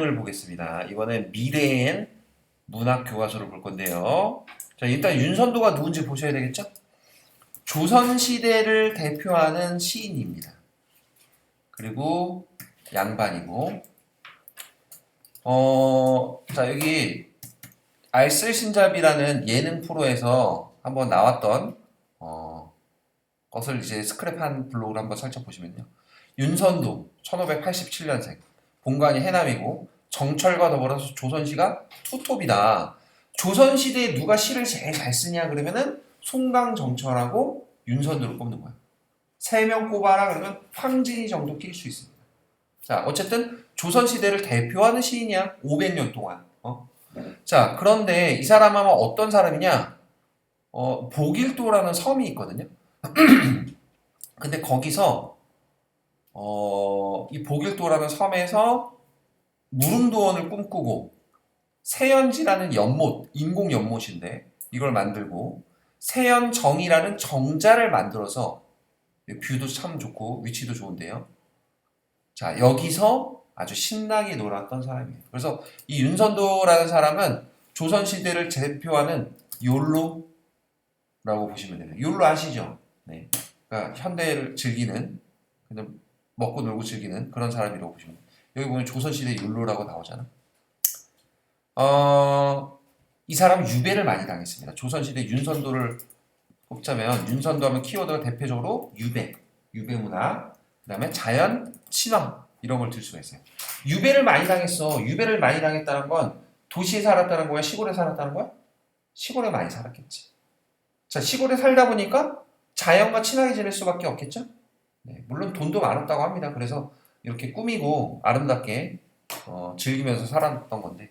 만흥을 보겠습니다. 이번엔 미래엔 문학 교과서를 볼 건데요. 자, 일단 윤선도가 누군지 보셔야 되겠죠? 조선시대를 대표하는 시인입니다. 그리고 양반이고, 자, 여기 알쓸신잡이라는 예능 프로에서 한번 나왔던 것을 이제 스크랩한 블로그를 한번 살펴보시면요. 윤선도 1587년생, 본관이 해남이고 정철과 더불어서 조선시가 투톱이다. 조선시대에 누가 시를 제일 잘 쓰냐 그러면은 송강정철하고 윤선도를 꼽는 거야. 세 명 꼽아라 그러면 황진이 정도 낄 수 있습니다. 자, 어쨌든 조선시대를 대표하는 시인이야. 500년 동안. 자, 그런데 이 사람은 어떤 사람이냐? 복일도라는 섬이 있거든요. 근데 거기서 이 복일도라는 섬에서 무릉도원을 꿈꾸고 세연지라는 연못, 인공 연못인데 이걸 만들고 세연정이라는 정자를 만들어서 뷰도 참 좋고 위치도 좋은데요. 자, 여기서 아주 신나게 놀았던 사람이에요. 그래서 이 윤선도라는 사람은 조선시대를 대표하는 욜로라고 보시면 돼요. 욜로 아시죠? 네. 그러니까 현대를 즐기는, 그냥 먹고 놀고 즐기는 그런 사람이라고 보시면 돼요. 여기 보면 조선시대 욜로라고 나오잖아. 이 사람은 유배를 많이 당했습니다. 조선시대 윤선도를 꼽자면 윤선도 하면 키워드가 대표적으로 유배, 유배 문화, 그 다음에 자연, 친화 이런 걸 들 수가 있어요. 유배를 많이 당했어. 유배를 많이 당했다는 건 도시에 살았다는 거야? 시골에 살았다는 거야? 시골에 많이 살았겠지. 자, 시골에 살다 보니까 자연과 친하게 지낼 수밖에 없겠죠? 네, 물론 돈도 많았다고 합니다. 그래서 이렇게 꾸미고 아름답게 즐기면서 살았던 건데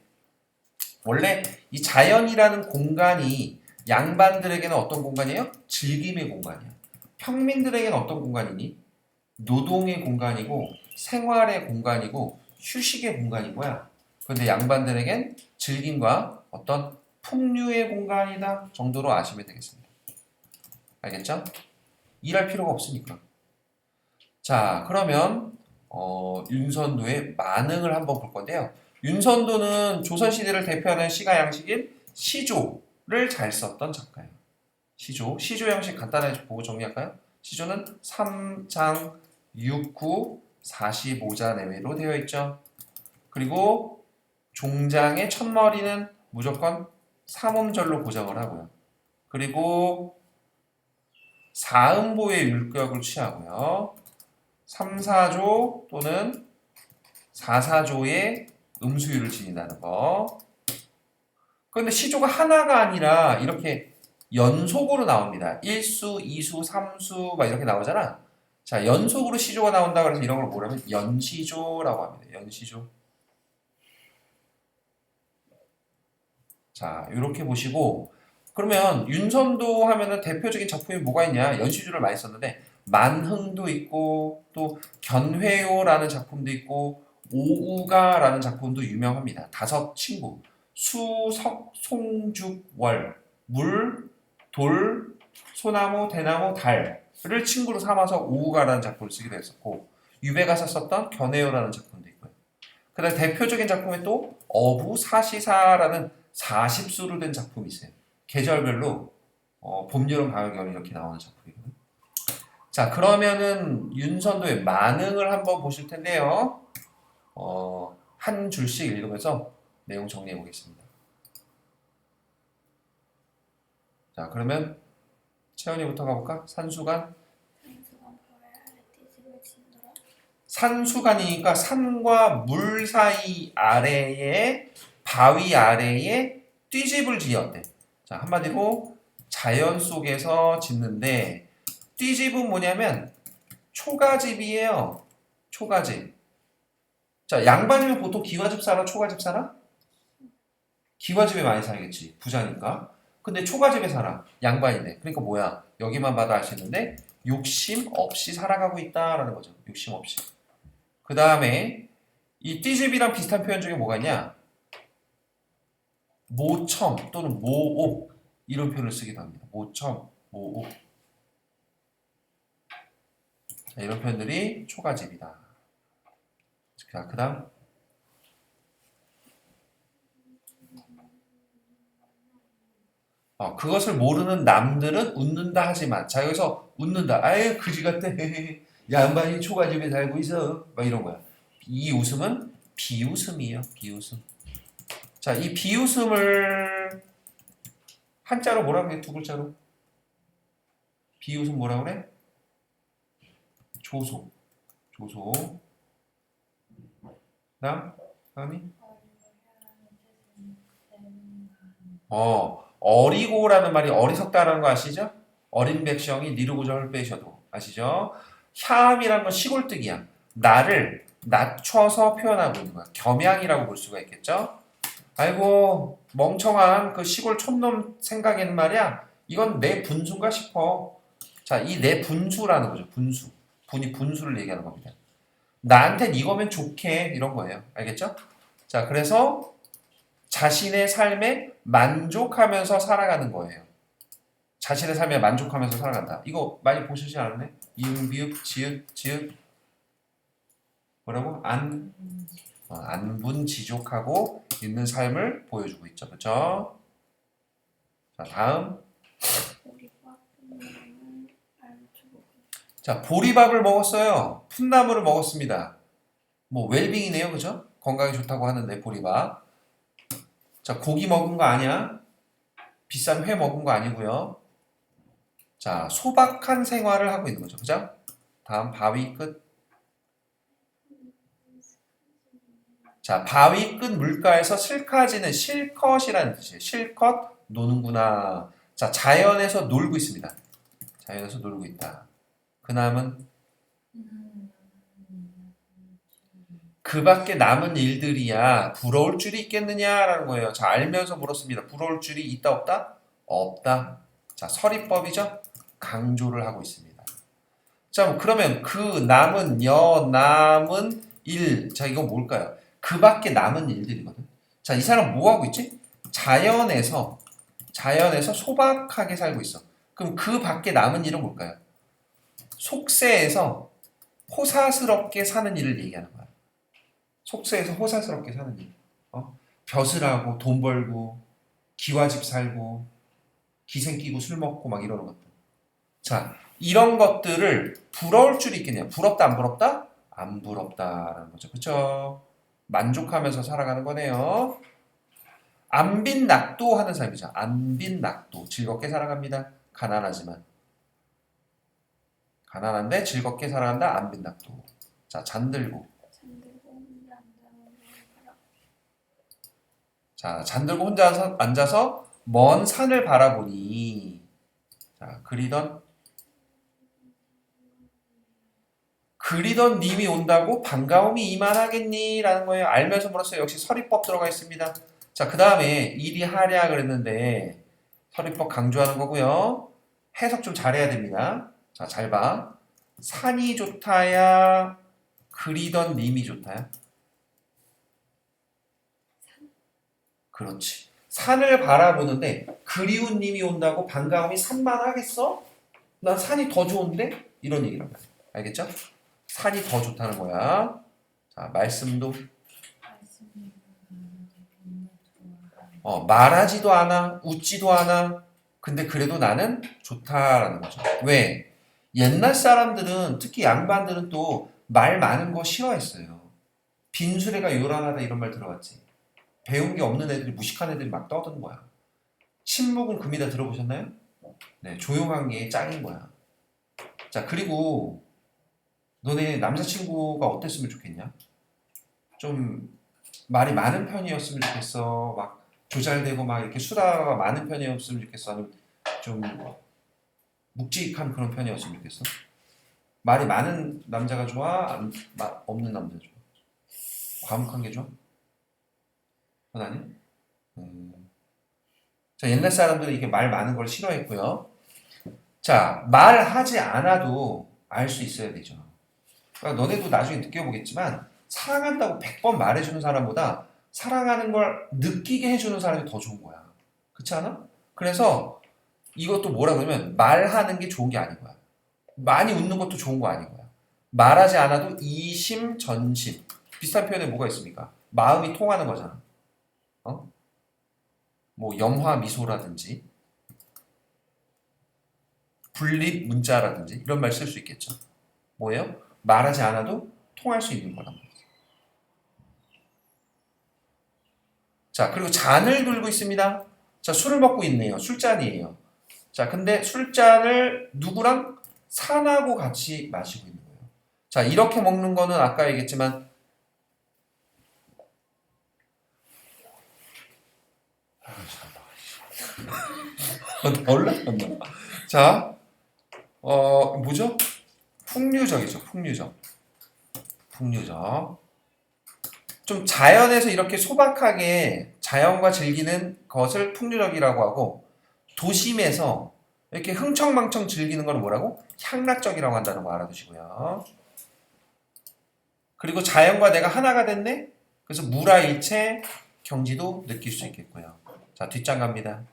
원래 이 자연이라는 공간이 양반들에게는 어떤 공간이에요? 즐김의 공간이야. 평민들에게는 어떤 공간이니? 노동의 공간이고 생활의 공간이고 휴식의 공간인 거야. 그런데 양반들에겐 즐김과 어떤 풍류의 공간이다 정도로 아시면 되겠습니다. 알겠죠? 일할 필요가 없으니까. 자, 그러면 윤선도의 만흥을 한번 볼 건데요. 윤선도는 조선시대를 대표하는 시가 양식인 시조를 잘 썼던 작가예요. 시조 양식 간단하게 보고 정리할까요? 시조는 3장 6구 45자 내외로 되어 있죠. 그리고 종장의 첫머리는 무조건 삼음절로 고정을 하고요. 그리고 사음보의 율격을 취하고요. 3, 4조 또는 4, 4조의 음수율을 지닌다는 거. 그런데 시조가 하나가 아니라 이렇게 연속으로 나옵니다. 1수, 2수, 3수 막 이렇게 나오잖아. 자, 연속으로 시조가 나온다 그래서 이런 걸 뭐라면 연시조라고 합니다. 연시조. 자, 이렇게 보시고 그러면 윤선도 하면은 대표적인 작품이 뭐가 있냐? 연시조를 많이 썼는데 만흥도 있고 또 견회요라는 작품도 있고 오우가라는 작품도 유명합니다. 다섯 친구 수, 석, 송, 죽, 월 물, 돌, 소나무, 대나무, 달을 친구로 삼아서 오우가라는 작품을 쓰기도 했었고 유배가서 썼던 견회요라는 작품도 있고요. 그 다음에 대표적인 작품에 또 어부 사시사라는 40수로 된 작품이 있어요. 계절별로 봄, 여름, 가을, 겨울 이렇게 나오는 작품이거든요. 자, 그러면은 윤선도의 만흥을 한번 보실 텐데요. 한 줄씩 읽으면서 내용 정리해 보겠습니다. 자, 그러면 채연이부터 가볼까? 산수간. 산수간이니까 산과 물 사이 아래에 바위 아래에 띠집을 지었대. 자, 한마디로 자연 속에서 짓는데 띠집은 뭐냐면 초가집이에요. 초가집. 자, 양반이면 보통 기와집 사나 초가집 사나? 기와집에 많이 살겠지. 부자니까. 근데 초가집에 살아. 양반인데. 그러니까 뭐야? 여기만 봐도 알 수 있는데 욕심 없이 살아가고 있다라는 거죠. 욕심 없이. 그 다음에 이 띠집이랑 비슷한 표현 중에 뭐가 있냐? 모첨 또는 모옥 이런 표현을 쓰기도 합니다. 모첨, 모옥. 자, 이런 표현들이 초가집이다. 자, 그 다음 그것을 모르는 남들은 웃는다 하지만 자 여기서 웃는다. 아유 그지 같아. 양반이 초가집에 살고 있어. 막 이런 거야. 이 웃음은 비웃음이에요. 비웃음. 자, 이 비웃음을 한자로 뭐라 그래? 두 글자로. 비웃음 뭐라 그래? 조소. 조소. 다음이? 어리고라는 말이 어리석다라는 거 아시죠? 어린 백성이 니르고절 빼셔도 아시죠? 캬함이란 건 시골뜨기야. 나를 낮춰서 표현하고 있는 거야. 겸양이라고 볼 수가 있겠죠? 아이고 멍청한 그 시골 촌놈 생각에는 말이야. 이건 내 분수인가 싶어. 자, 이 내 분수라는 거죠. 분수. 분이 분수를 얘기하는 겁니다. 나한텐 이거면 좋게 이런 거예요. 알겠죠? 자, 그래서 자신의 삶에 만족하면서 살아가는 거예요. 자신의 삶에 만족하면서 살아간다. 이거 많이 보시지 않았네? 이응, 비읍, 지읒, 지읒 뭐라고? 안분지족하고 있는 삶을 보여주고 있죠. 그렇죠? 자, 다음. 자, 보리밥을 먹었어요. 풋나물을 먹었습니다. 뭐 웰빙이네요. 그죠? 건강에 좋다고 하는데 보리밥. 자, 고기 먹은 거 아니야. 비싼 회 먹은 거 아니고요. 자, 소박한 생활을 하고 있는 거죠. 그죠? 다음 바위 끝. 자, 바위 끝 물가에서 슬카지는 실컷이라는 뜻이에요. 실컷 노는구나. 자, 자연에서 놀고 있습니다. 자연에서 놀고 있다. 그 남은 그 밖에 남은 일들이야 부러울 줄이 있겠느냐라는 거예요. 자, 알면서 물었습니다. 부러울 줄이 있다 없다? 없다. 자, 서리법이죠. 강조를 하고 있습니다. 자, 그러면 그 남은 남은 일. 자, 이건 뭘까요? 그 밖에 남은 일들이거든. 자, 이 사람 뭐 하고 있지? 자연에서 소박하게 살고 있어. 그럼 그 밖에 남은 일은 뭘까요? 속세에서 호사스럽게 사는 일을 얘기하는 거야. 속세에서 호사스럽게 사는 일. 벼슬 하고 돈 벌고 기와집 살고 기생 끼고 술 먹고 막 이러는 것들. 자, 이런 것들을 부러울 줄이 있겠냐? 부럽다 안 부럽다? 안 부럽다라는 거죠. 그렇죠? 만족하면서 살아가는 거네요. 안빈낙도 하는 삶이죠. 안빈낙도. 즐겁게 살아갑니다. 가난한데 즐겁게 살아간다. 안빈낙도. 자, 잠들고. 자, 잠들고 혼자 앉아서 먼 산을 바라보니. 자, 그리던 님이 온다고 반가움이 이만하겠니? 라는 거예요. 알면서 물었어요. 역시 서리법 들어가 있습니다. 자, 그 다음에 일이 하랴 그랬는데 서리법 강조하는 거고요. 해석 좀 잘해야 됩니다. 자, 잘 봐. 산이 좋다야? 그리던 님이 좋다야? 그렇지. 산을 바라보는데 그리운 님이 온다고 반가움이 산만 하겠어? 난 산이 더 좋은데? 이런 얘기란 말이야. 알겠죠? 산이 더 좋다는 거야. 자, 말씀도 말하지도 않아, 웃지도 않아. 근데 그래도 나는 좋다라는 거죠. 왜? 옛날 사람들은 특히 양반들은 또 말 많은 거 싫어했어요. 빈수레가 요란하다 이런 말 들어봤지. 배운 게 없는 애들이 무식한 애들이 막 떠드는 거야. 침묵은 금이다 들어보셨나요? 네, 조용한 게 짱인 거야. 자, 그리고 너네 남자친구가 어땠으면 좋겠냐? 좀 말이 많은 편이었으면 좋겠어. 막 조잘되고 막 이렇게 수다가 많은 편이었으면 좋겠어. 아니면 좀 묵직한 그런 편이었으면 좋겠어. 말이 많은 남자가 좋아? 없는 남자 좋아? 과묵한 게 좋아? 그건 아니? 자, 옛날 사람들은 이게 말 많은 걸 싫어했고요. 자, 말하지 않아도 알 수 있어야 되죠. 그러니까 너네도 나중에 느껴보겠지만 사랑한다고 100번 말해주는 사람보다 사랑하는 걸 느끼게 해주는 사람이 더 좋은 거야. 그렇지 않아? 그래서 이것도 뭐라 그러면 말하는 게 좋은 게 아닌 거야. 많이 웃는 것도 좋은 거 아닌 거야. 말하지 않아도 이심전심. 비슷한 표현에 뭐가 있습니까? 마음이 통하는 거잖아. 뭐 염화 미소라든지 분립 문자라든지 이런 말 쓸 수 있겠죠. 뭐예요? 말하지 않아도 통할 수 있는 거란 말이죠. 자, 그리고 잔을 들고 있습니다. 자, 술을 먹고 있네요. 술잔이에요. 자, 근데 술잔을 누구랑? 산하고 같이 마시고 있는 거예요. 자, 이렇게 먹는 거는 아까 얘기했지만 올라갔나? 자, 뭐죠? 풍류적이죠. 풍류적. 풍류적. 좀 자연에서 이렇게 소박하게 자연과 즐기는 것을 풍류적이라고 하고, 도심에서 이렇게 흥청망청 즐기는 건 뭐라고? 향락적이라고 한다는 거 알아두시고요. 그리고 자연과 내가 하나가 됐네? 그래서 무라일체 경지도 느낄 수 있겠고요. 자, 뒷장 갑니다.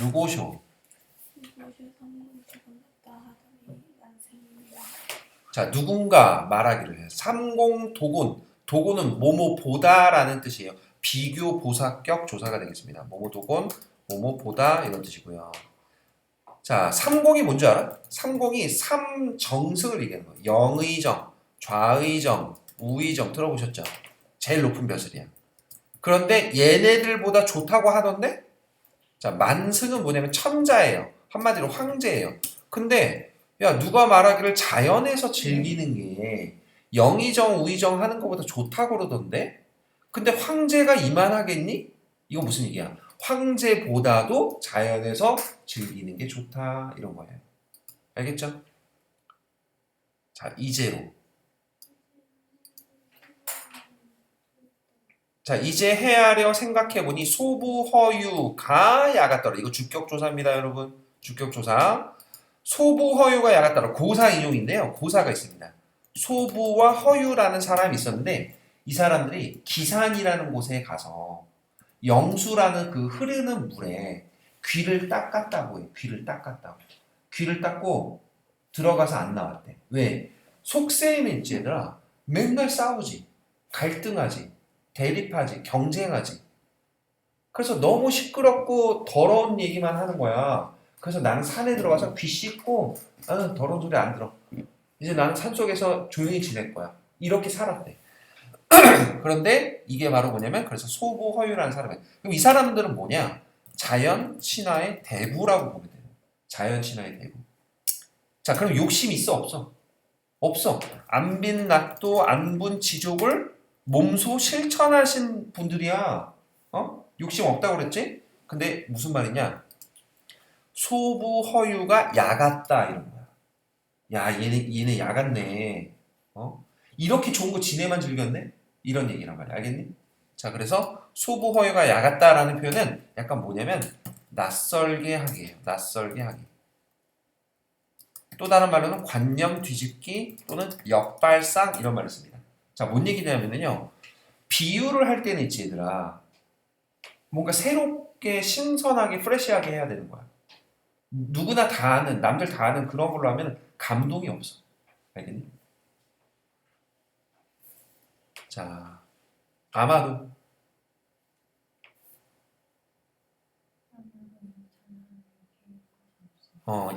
누고쇼. 자, 누군가 말하기를 해요. 삼공도곤. 도곤은 뭐뭐 보다라는 뜻이에요. 비교, 보사격, 조사가 되겠습니다. 뭐뭐 도곤, 뭐뭐 보다 이런 뜻이고요. 자, 삼공이 뭔지 알아? 삼공이 삼정승을 얘기하는 거예요. 영의정, 좌의정, 우의정 들어보셨죠? 제일 높은 벼슬이야. 그런데 얘네들보다 좋다고 하던데? 자, 만승은 뭐냐면 천자예요. 한마디로 황제예요. 근데 야, 누가 말하기를 자연에서 즐기는 게 영의정, 우의정 하는 것보다 좋다고 그러던데? 근데 황제가 이만하겠니? 이거 무슨 얘기야? 황제보다도 자연에서 즐기는 게 좋다 이런 거예요. 알겠죠? 자, 이제로. 자, 이제 헤아려 생각해보니 소부허유가 야같더라. 이거 주격조사입니다, 여러분. 주격조사. 소부허유가 야같더라. 고사 인용인데요. 고사가 있습니다. 소부와 허유라는 사람이 있었는데 이 사람들이 기산이라는 곳에 가서 영수라는 그 흐르는 물에 귀를 닦았다고 해요. 귀를 닦았다고. 귀를 닦고 들어가서 안 나왔대. 왜? 속세에는 있지 얘들아. 맨날 싸우지. 갈등하지. 대립하지. 경쟁하지. 그래서 너무 시끄럽고 더러운 얘기만 하는 거야. 그래서 나는 산에 들어가서 귀 씻고 나는 더러운 소리 안 들어. 이제 나는 산속에서 조용히 지낼 거야. 이렇게 살았대. 그런데 이게 바로 뭐냐면 그래서 소부허유라는 사람이에요. 그럼 이 사람들은 뭐냐? 자연 신화의 대부라고 보면 돼요. 자연 신화의 대부. 자, 그럼 욕심 있어 없어? 없어. 안빈 낙도 안분 지족을 몸소 실천하신 분들이야. 욕심 없다고 그랬지? 근데 무슨 말이냐? 소부허유가 야같다 이런 거야. 야, 얘네 야같네. 이렇게 좋은 거 지네만 즐겼네? 이런 얘기란 말이야. 알겠니? 자, 그래서 소부허유가 야같다라는 표현은 약간 뭐냐면 낯설게 하기예요. 낯설게 하기. 또 다른 말로는 관념 뒤집기 또는 역발상 이런 말을 씁니다. 자, 뭔 얘기냐면요. 비유를 할 때는 있지 얘들아. 뭔가 새롭게 신선하게 프레시하게 해야 되는 거야. 누구나 다 아는 남들 다 아는 그런 걸로 하면 감동이 없어. 알겠니? 자, 아마도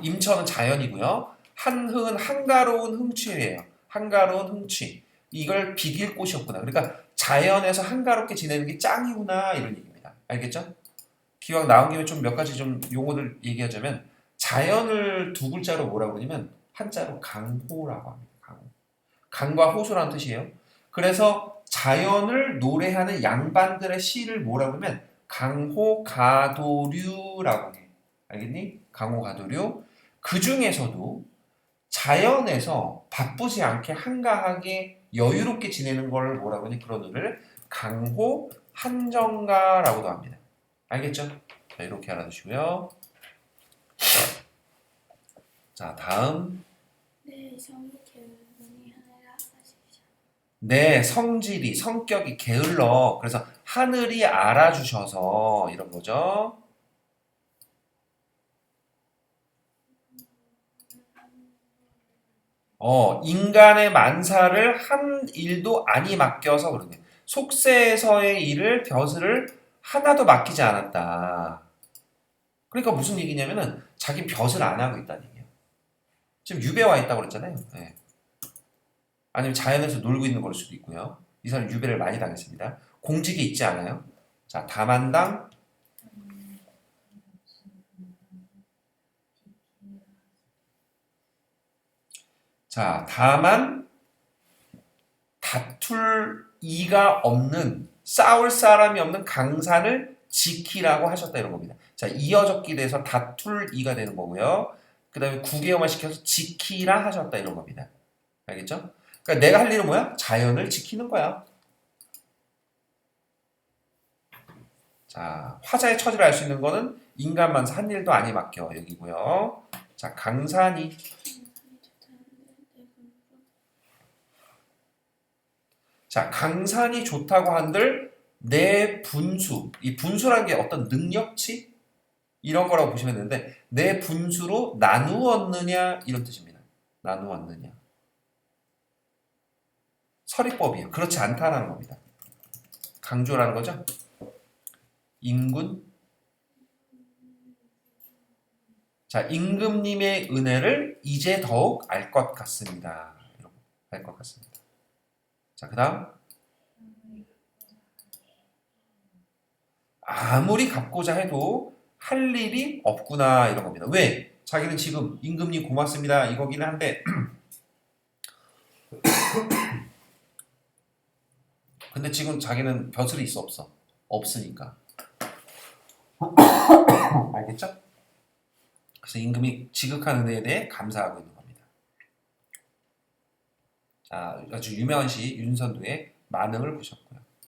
임천은 자연이고요. 한흥은 한가로운 흥취예요. 한가로운 흥취. 이걸 비길 곳이 없구나. 그러니까 자연에서 한가롭게 지내는 게 짱이구나 이런 얘기입니다. 알겠죠? 기왕 나온 김에 좀 몇 가지 좀 용어들 얘기하자면 자연을 두 글자로 뭐라고 그러냐면 한자로 강호라고 합니다. 강호. 강과 호수라는 뜻이에요. 그래서 자연을 노래하는 양반들의 시를 뭐라고 하면 강호가도류라고 해. 알겠니? 강호가도류. 그 중에서도 자연에서 바쁘지 않게 한가하게 여유롭게 지내는 걸 뭐라고 하니 그런 노래를 강호 한정가라고도 합니다. 알겠죠? 자, 이렇게 알아두시고요. 자, 다음. 네, 성질이, 성격이 게을러. 그래서 하늘이 알아주셔서 이런 거죠. 인간의 만사를 한 일도 아니 맡겨서 그러네. 속세에서의 일을 벼슬을 하나도 맡기지 않았다. 그러니까 무슨 얘기냐면은 자기 벼슬 안 하고 있다는 얘기예요. 지금 유배 와 있다고 그랬잖아요. 네. 아니면 자연에서 놀고 있는 걸 수도 있고요. 이 사람 유배를 많이 당했습니다. 공직이 있지 않아요? 자, 다만당. 자, 다만 다툴 이가 없는, 싸울 사람이 없는 강산을 지키라고 하셨다 이런 겁니다. 자, 이어적기 돼서 다툴 이가 되는 거고요. 그 다음에 구개어만 시켜서 지키라 하셨다 이런 겁니다. 알겠죠? 그러니까 내가 할 일은 뭐야? 자연을 지키는 거야. 자, 화자의 처지를 알 수 있는 거는 인간만사 한 일도 아니 맡겨 여기고요. 자, 강산이. 자, 강산이 좋다고 한들 내 분수, 이 분수라는 게 어떤 능력치? 이런 거라고 보시면 되는데 내 분수로 나누었느냐 이런 뜻입니다. 나누었느냐. 서리법이에요. 그렇지 않다라는 겁니다. 강조라는 거죠. 임군. 자, 임금님의 은혜를 이제 더욱 알 것 같습니다. 알 것 같습니다. 자, 그 다음. 아무리 갚고자 해도 할 일이 없구나 이런 겁니다. 왜? 자기는 지금 임금님 고맙습니다 이거기는 한데 근데 지금 자기는 벼슬이 있어 없어? 없으니까. 알겠죠? 그래서 임금이 지극한 은혜에 대해 감사하고 있는 겁니다. 자, 아주 유명한 시 윤선두의 만흥을 보셨고